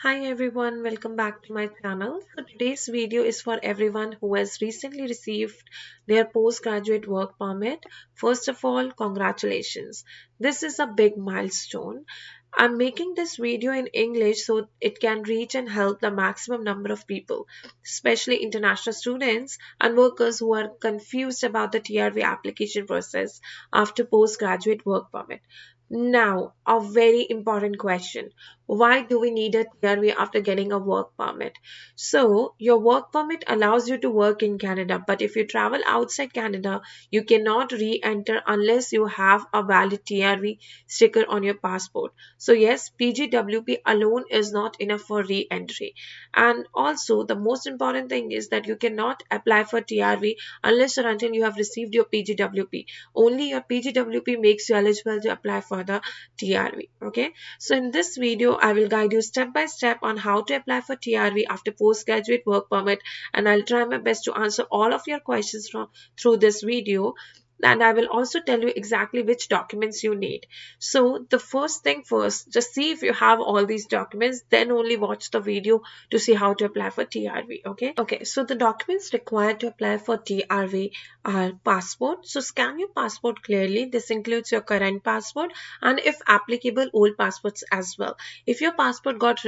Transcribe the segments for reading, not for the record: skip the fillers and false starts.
Hi everyone, welcome back to my channel. So today's video is for everyone who has recently received their postgraduate work permit. First of all, congratulations. This is a big milestone. I'm making this video in English so it can reach and help the maximum number of people, especially international students and workers who are confused about the TRV application process after postgraduate work permit. Now, a very important question. Why do we need a TRV after getting a work permit? So, your work permit allows you to work in Canada, but if you travel outside Canada, you cannot re-enter unless you have a valid TRV sticker on your passport. So, yes, PGWP alone is not enough for re-entry. And also, the most important thing is that you cannot apply for TRV unless or until you have received your PGWP. Only your PGWP makes you eligible to apply for the TRV. Okay. So in this video, I will guide you step by step on how to apply for TRV after postgraduate work permit, and I'll try my best to answer all of your questions through this video. And I will also tell you exactly which documents you need. So the first thing first, just see if you have all these documents, then only watch the video to see how to apply for TRV. Okay, so the documents required to apply for TRV are passport. So scan your passport clearly. This includes your current passport and if applicable old passports as well. If your passport got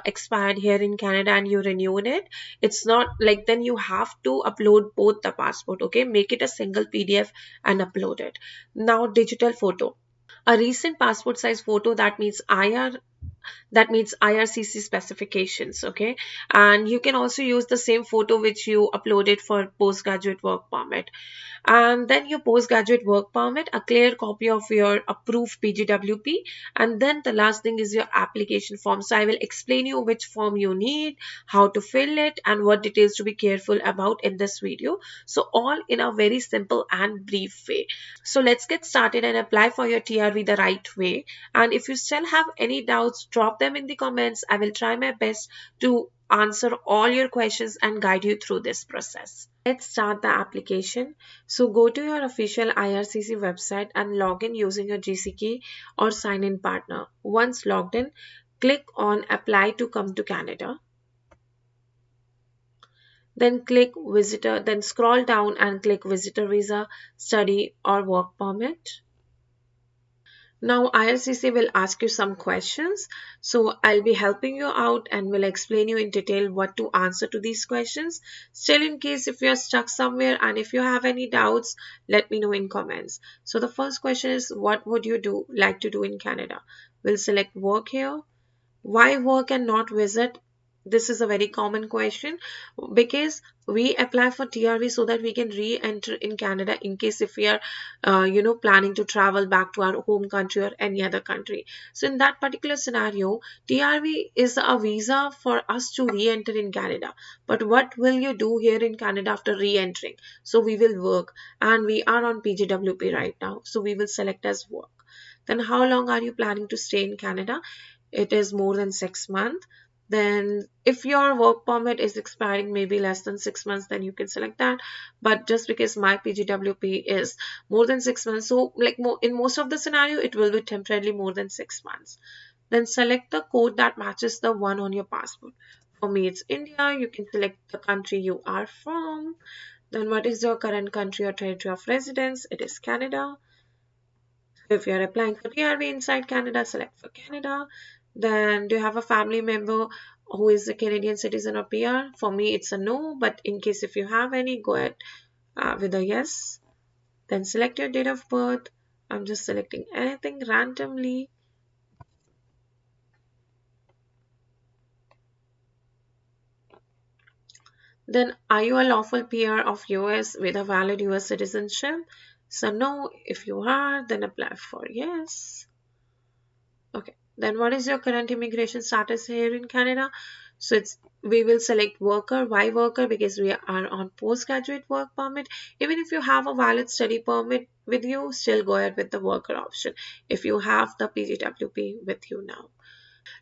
expired here in Canada and you renewed it, it's not like then you have to upload both the passport. Okay, make it a single PDF and upload it. Now digital photo, a recent passport size photo, that means IRCC specifications. Okay, and you can also use the same photo which you uploaded for postgraduate work permit. And then your postgraduate work permit, a clear copy of your approved PGWP, and then the last thing is your application form. So I will explain you which form you need, how to fill it, and what details to be careful about in this video. So all in a very simple and brief way. So let's get started and apply for your TRV the right way. And if you still have any doubts, drop them in the comments. I will try my best to answer all your questions and guide you through this process. Let's start the application. So go to your official IRCC website and log in using your GC key or sign in partner. Once logged in, click on apply to come to Canada. Then click visitor, then scroll down and click visitor visa, study or work permit. Now IRCC will ask you some questions. So I'll be helping you out and will explain you in detail what to answer to these questions. Still, in case if you're stuck somewhere and if you have any doubts, let me know in comments. So the first question is, what would you like to do in Canada? We'll select work here. Why work and not visit? This is a very common question because we apply for TRV so that we can re-enter in Canada in case if we are planning to travel back to our home country or any other country. So in that particular scenario, TRV is a visa for us to re-enter in Canada. But what will you do here in Canada after re-entering? So we will work, and we are on PGWP right now, so we will select as work. Then how long are you planning to stay in Canada? It is more than 6 months. Then if your work permit is expiring maybe less than 6 months, then you can select that. But just because my PGWP is more than 6 months, so like in most of the scenario it will be temporarily more than 6 months. Then select the code that matches the one on your passport. For me it's India. You can select the country you are from. Then what is your current country or territory of residence? It is Canada. If you are applying for TRV inside Canada, select for Canada. Then do you have a family member who is a Canadian citizen or PR? For me, it's a no, but in case if you have any, go ahead with a yes. Then select your date of birth. I'm just selecting anything randomly. Then are you a lawful PR of US with a valid US citizenship? So no. If you are, then apply for yes. Okay. Then what is your current immigration status here in Canada? So we will select worker. Why worker? Because we are on postgraduate work permit. Even if you have a valid study permit with you, still go ahead with the worker option if you have the PGWP with you now.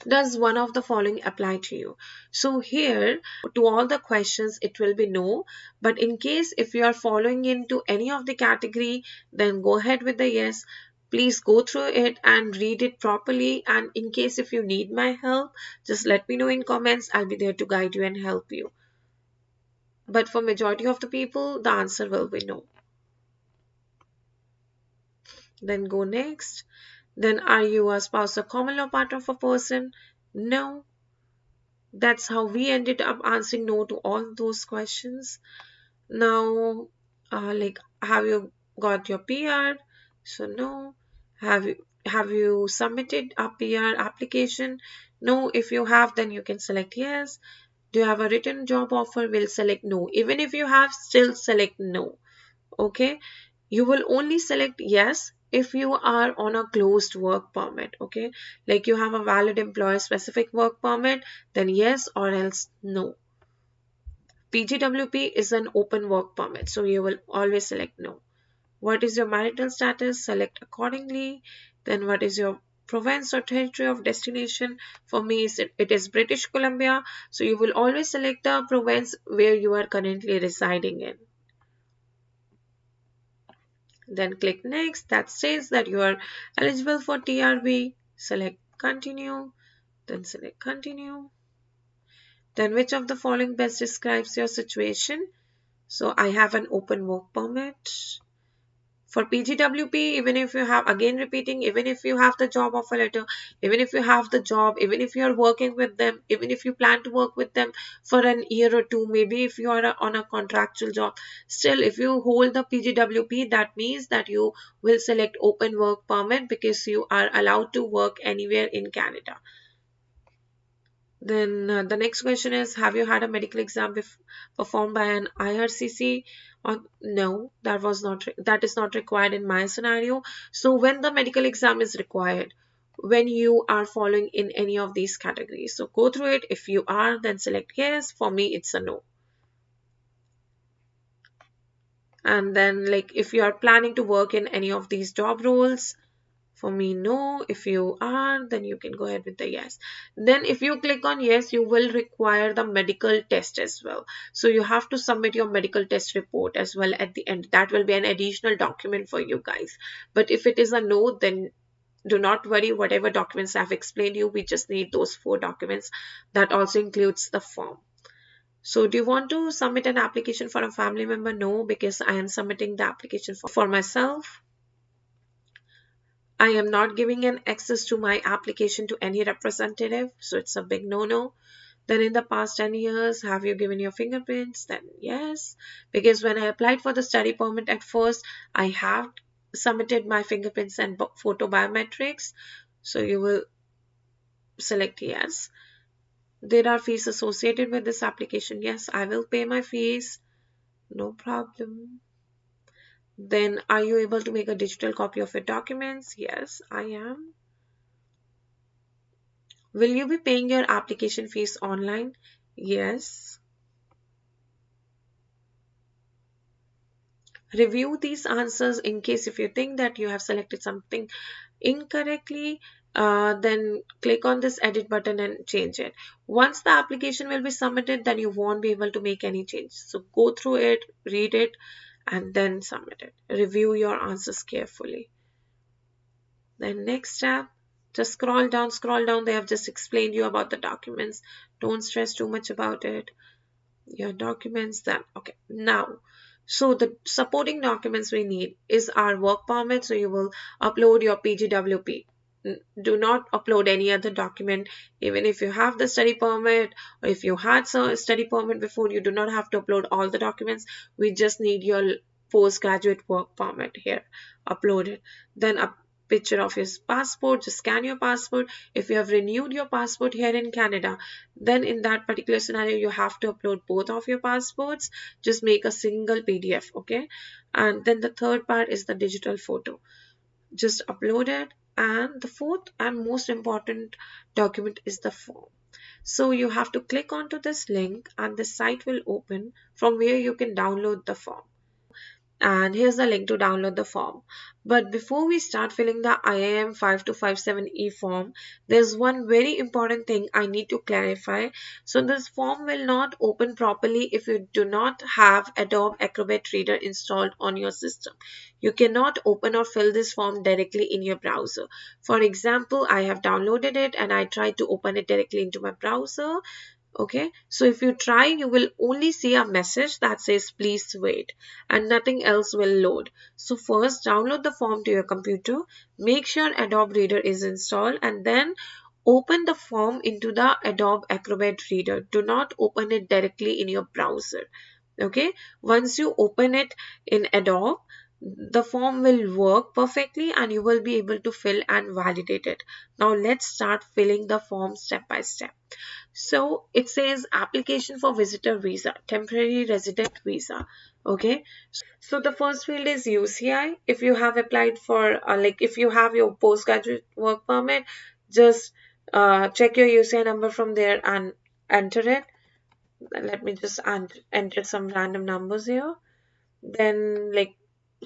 Does one of the following apply to you? So here to all the questions it will be no, but in case if you are following into any of the category, then go ahead with the yes. Please go through it and read it properly, and in case if you need my help, just let me know in comments. I'll be there to guide you and help you. But for majority of the people, the answer will be no. Then go next. Then are you a spouse or common law part of a person? No. That's how we ended up answering no to all those questions. Now, like, have you got your PR? So no. Have you submitted a PR application? No. If you have, then you can select yes. Do you have a written job offer? We'll select no. Even if you have, still select no. Okay. You will only select yes if you are on a closed work permit. Okay. Like you have a valid employer specific work permit, then yes, or else no. Pgwp is an open work permit, so you will always select no. What is your marital status? Select accordingly. Then what is your province or territory of destination? For me, it is British Columbia, so you will always select the province where you are currently residing in. Then click next. That says that you are eligible for TRB. Select continue. Then select continue. Then which of the following best describes your situation? So I have an open work permit. For PGWP, even if you have, again repeating, even if you have the job offer letter, even if you have the job, even if you are working with them, even if you plan to work with them for an year or two, maybe if you are on a contractual job, still if you hold the PGWP, that means that you will select open work permit because you are allowed to work anywhere in Canada. Then the next question is, have you had a medical exam performed by an IRCC? Or no, that is not required in my scenario. So when the medical exam is required, when you are following in any of these categories, so go through it. If you are, then select yes. For me, it's a no. And then like if you are planning to work in any of these job roles, for me, no. If you are, then you can go ahead with the yes. Then if you click on yes, you will require the medical test as well. So you have to submit your medical test report as well at the end. That will be an additional document for you guys. But if it is a no, then do not worry. Whatever documents I've explained to you, we just need those 4 documents. That also includes the form. So do you want to submit an application for a family member? No, because I am submitting the application for myself. I am not giving an access to my application to any representative, so it's a big no-no. Then in the past 10 years, have you given your fingerprints? Then yes, because when I applied for the study permit at first, I have submitted my fingerprints and photo biometrics, so you will select yes. There are fees associated with this application. Yes, I will pay my fees, no problem. Then are you able to make a digital copy of your documents? Yes, I am. Will you be paying your application fees online? Yes. Review these answers in case if you think that you have selected something incorrectly, then click on this edit button and change it. Once the application will be submitted, then you won't be able to make any changes. So go through it, read it, and then submit it. Review your answers carefully. Then next step, just scroll down. They have just explained you about the documents. Don't stress too much about it. Your documents, then okay, now so the supporting documents we need is our work permit. So you will upload your PGWP. Do not upload any other document. Even if you have the study permit or if you had a study permit before, you do not have to upload all the documents. We just need your postgraduate work permit here. Upload it. Then a picture of your passport. Just scan your passport. If you have renewed your passport here in Canada, then in that particular scenario you have to upload both of your passports. Just make a single PDF, okay? And then the third part is the digital photo. Just upload it. And the fourth and most important document is the form. So you have to click onto this link and the site will open from where you can download the form. and here's the link to download the form. But before we start filling the IIM 5257E form, there's one very important thing I need to clarify. So this form will not open properly if you do not have Adobe Acrobat Reader installed on your system. You cannot open or fill this form directly in your browser. For example, I have downloaded it and I tried to open it directly into my browser. Okay, so if you try, you will only see a message that says please wait and nothing else will load. So first download the form to your computer, make sure Adobe Reader is installed, and then open the form into the Adobe Acrobat Reader. Do not open it directly in your browser. Okay, once you open it in Adobe, the form will work perfectly and you will be able to fill and validate it. Now let's start filling the form step by step. So it says application for visitor visa, temporary resident visa. Okay. So the first field is UCI. If you have applied for, like if you have your postgraduate work permit, just check your UCI number from there and enter it. Let me just enter some random numbers here. Then like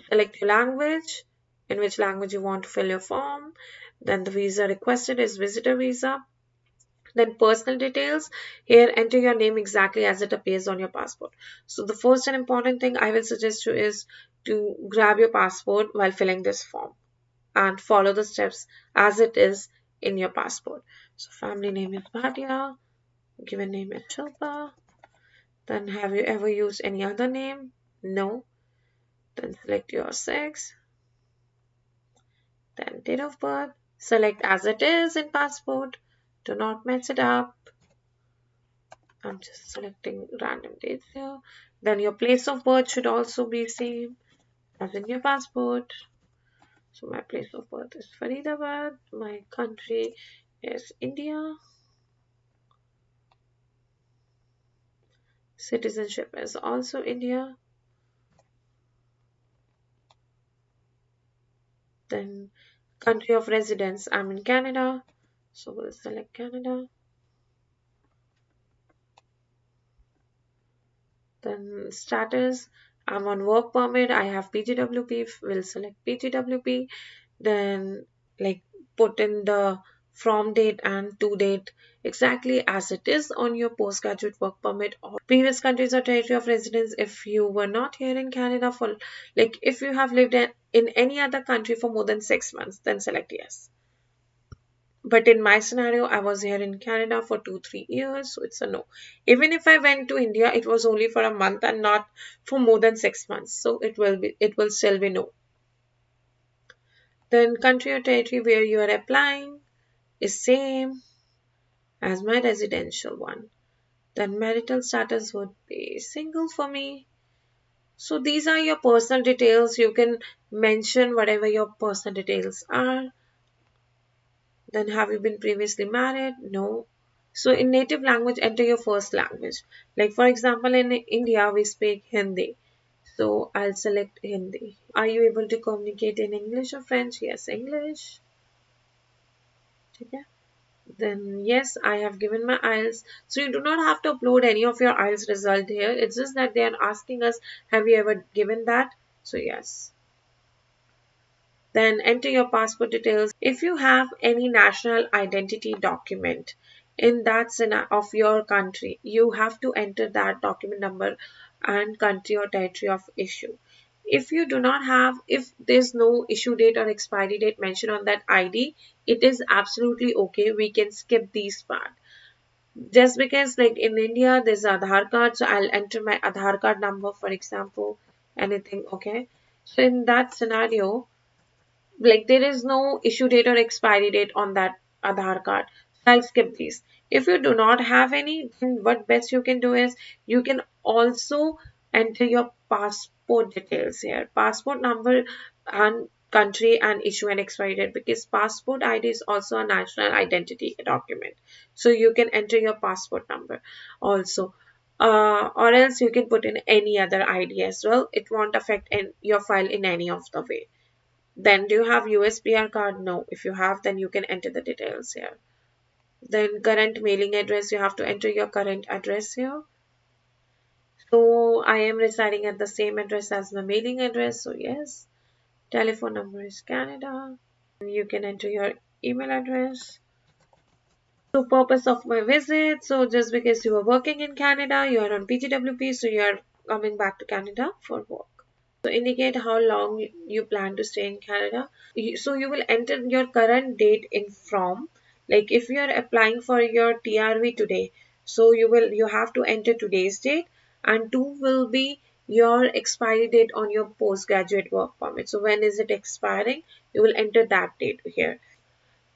select your language, in which language you want to fill your form. Then the visa requested is visitor visa. Then personal details. Here enter your name exactly as it appears on your passport. So the first and important thing I will suggest you is to grab your passport while filling this form and follow the steps as it is in your passport. So family name is Bhatia, given name is Shilpa. Then have you ever used any other name? No. Then select your sex. Then date of birth. Select as it is in passport. Do not mess it up. I'm just selecting random dates here. Then your place of birth should also be same as in your passport. So my place of birth is Faridabad. My country is India. Citizenship is also India. Then country of residence, I'm in Canada. So we'll select Canada. Then status, I'm on work permit. I have Pgwp. We'll select Pgwp. Then like put in the from date and to date exactly as it is on your postgraduate work permit or previous countries or territory of residence. If you were not here in Canada for like if you have lived in any other country for more than 6 months, then select yes. But in my scenario, I was here in Canada for 2-3 years, so it's a no. Even if I went to India, it was only for a month and not for more than 6 months, so it will still be no. Then country or territory where you are applying is same as my residential one. Then marital status would be single for me. So these are your personal details. You can mention whatever your personal details are. Then have you been previously married? No. So in native language, enter your first language. Like for example, in India, we speak Hindi. So I'll select Hindi. Are you able to communicate in English or French? Yes, English. Okay. Then yes, I have given my IELTS. So you do not have to upload any of your IELTS result here. It's just that they are asking us, have you ever given that? So yes. Then enter your passport details. If you have any national identity document in that of your country, you have to enter that document number and country or territory of issue. If you do not have, if there's no issue date or expiry date mentioned on that ID, it is absolutely okay. We can skip these part. Just because like in India, there's Aadhaar card, so I'll enter my Aadhaar card number, for example, anything, okay? So in that scenario, like there is no issue date or expiry date on that Aadhaar card. So I'll skip these. If you do not have any, then what best you can do is you can also enter your passport details here. Passport number and country and issue and expiry date because passport ID is also a national identity document. So you can enter your passport number also. Or else you can put in any other ID as well. It won't affect your file in any of the way. Then do you have USBR card? No. If you have, then you can enter the details here. Then current mailing address, you have to enter your current address here. So I am residing at the same address as my mailing address. So yes, telephone number is Canada. You can enter your email address. So purpose of my visit. So just because you are working in Canada, you are on PGWP, so you are coming back to Canada for work. So indicate how long you plan to stay in Canada. So you will enter your current date in from. Like if you are applying for your TRV today, so you have to enter today's date, and 2 will be your expiry date on your postgraduate work permit. So when is it expiring? You will enter that date here.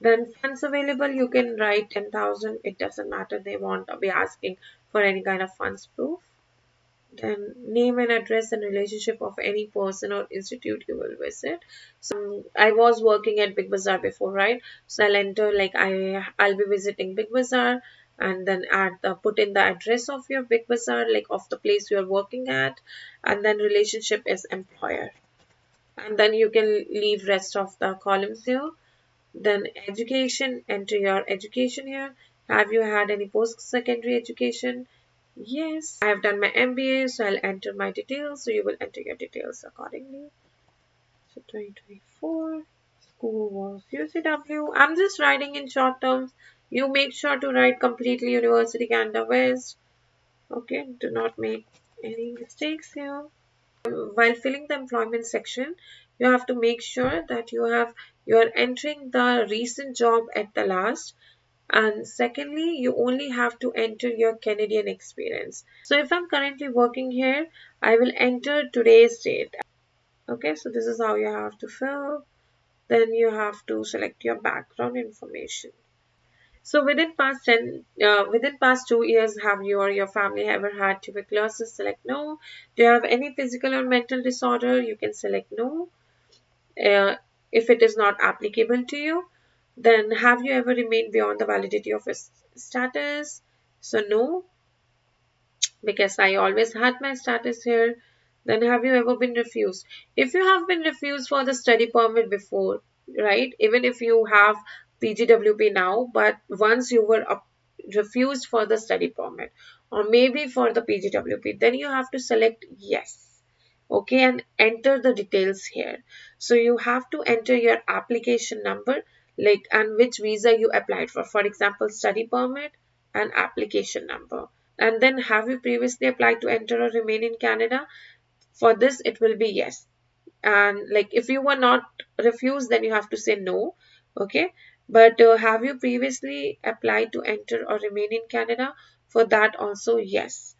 Then funds available, you can write 10,000. It doesn't matter. They won't be asking for any kind of funds proof. Then name and address and relationship of any person or institute you will visit. So I was working at Big Bazaar before, right? So I'll enter like I'll be visiting Big Bazaar, and then put in the address of your Big Bazaar, like of the place you are working at, and then relationship is employer. And then you can leave rest of the columns here. Then education, enter your education here. Have you had any post-secondary education? Yes, I have done my MBA, so I'll enter my details. So you will enter your details accordingly. So 2024, school was UCW. I'm just writing in short terms. You make sure to write completely University Canada West. Okay, do not make any mistakes here. While filling the employment section, you have to make sure that you are entering the recent job at the last, and secondly you only have to enter your Canadian experience. So if I'm currently working here, I will enter today's date. Okay, so this is how you have to fill. Then you have to select your background information. So within past 2 years, have you or your family ever had tuberculosis? Select no. Do you have any physical or mental disorder? You can select no. If it is not applicable to you, then have you ever remained beyond the validity of a status? So no, because I always had my status here. Then have you ever been refused? If you have been refused for the study permit before, right? Even if you have PGWP now, but once you were refused for the study permit or maybe for the PGWP, then you have to select yes. Okay, and enter the details here. So you have to enter your application number, like, and which visa you applied for. For example, study permit and application number. And then have you previously applied to enter or remain in Canada? For this, it will be yes. And like if you were not refused, then you have to say no. Okay. But have you previously applied to enter or remain in Canada? For that also, yes.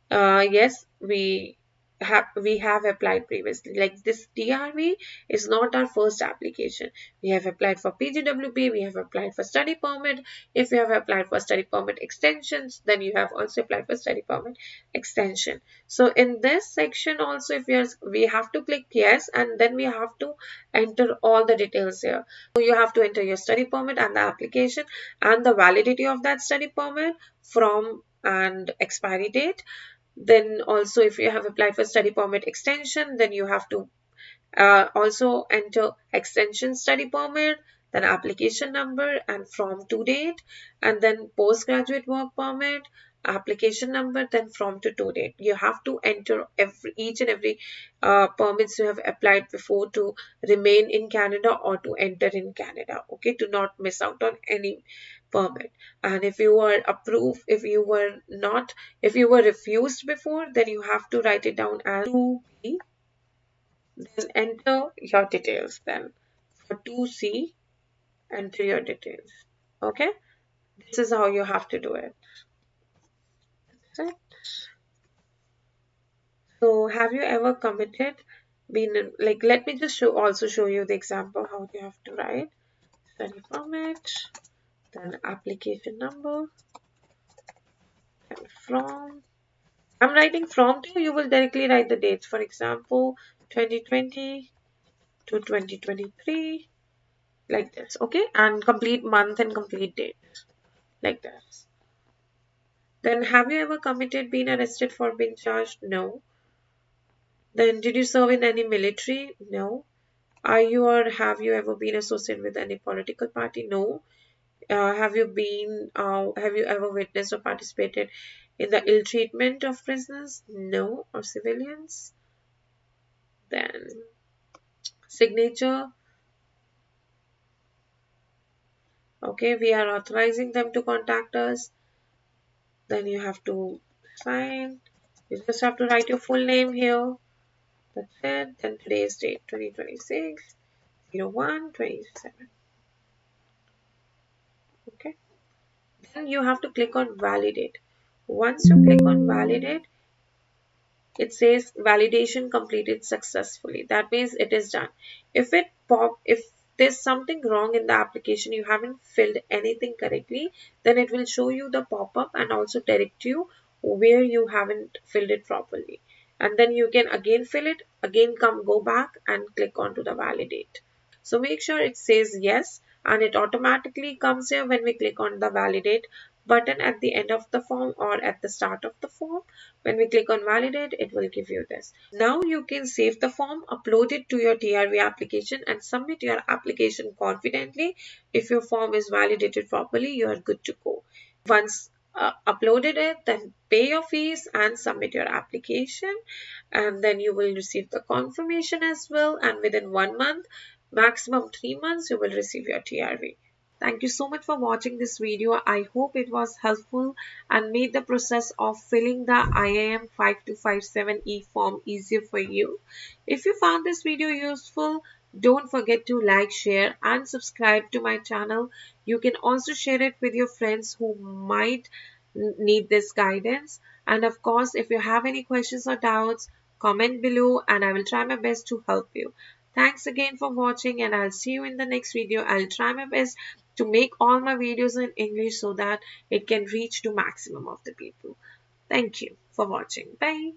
Yes, we have applied previously. Like this TRV is not our first application. We have applied for PGWP, we have applied for study permit. If you have applied for study permit extensions, then you have also applied for study permit extension. So in this section also, if we have to click yes, and then we have to enter all the details here. So you have to enter your study permit and the application and the validity of that study permit from and expiry date. Then also if you have applied for study permit extension, then you have to also enter extension study permit, then application number and from to date, and then postgraduate work permit, application number, then from to date. You have to enter each and every permits you have applied before to remain in Canada or to enter in Canada. Okay, to not miss out on any permit. And if you were approved, if you were refused before, then you have to write it down as 2B. Then enter your details. Then for 2C, enter your details. Okay, this is how you have to do it. That's it. So have you ever committed been in, like, let me just also show you the example how you have to write. Study permit, then application number, and from. I'm writing from to, you will directly write the dates. For example, 2020 to 2023, like this. Okay, and complete month and complete date, like this. Then have you ever committed, been arrested for being charged? No. Then did you serve in any military? No. Are you or have you ever been associated with any political party? No. Have you ever witnessed or participated In the ill treatment of prisoners, no, or civilians. Then signature, okay, we are authorizing them to contact us. Then you have to sign. You just have to write your full name here. That's it. Then today's date 2026 01/27. Okay. Then you have to click on validate. Once you click on validate, it says validation completed successfully. That means it is done. If there's something wrong in the application, you haven't filled anything correctly, then it will show you the pop-up and also direct you where you haven't filled it properly. And then you can again fill it, again go back and click onto the validate. So make sure it says yes, and it automatically comes here when we click on the validate button at the end of the form or at the start of the form. When we click on validate, it will give you this. Now you can save the form, upload it to your TRV application and submit your application confidently. If your form is validated properly, you are good to go. Once uploaded it, then pay your fees and submit your application, and then you will receive the confirmation as well, and within 1 month, maximum 3 months, you will receive your TRV. Thank you so much for watching this video. I hope it was helpful and made the process of filling the IIM 5257E form easier for you. If you found this video useful, don't forget to like, share and subscribe to my channel. You can also share it with your friends who might need this guidance. And of course, if you have any questions or doubts, comment below and I will try my best to help you. Thanks again for watching, and I'll see you in the next video. I'll try my best to make all my videos in English so that it can reach to maximum of the people. Thank you for watching. Bye.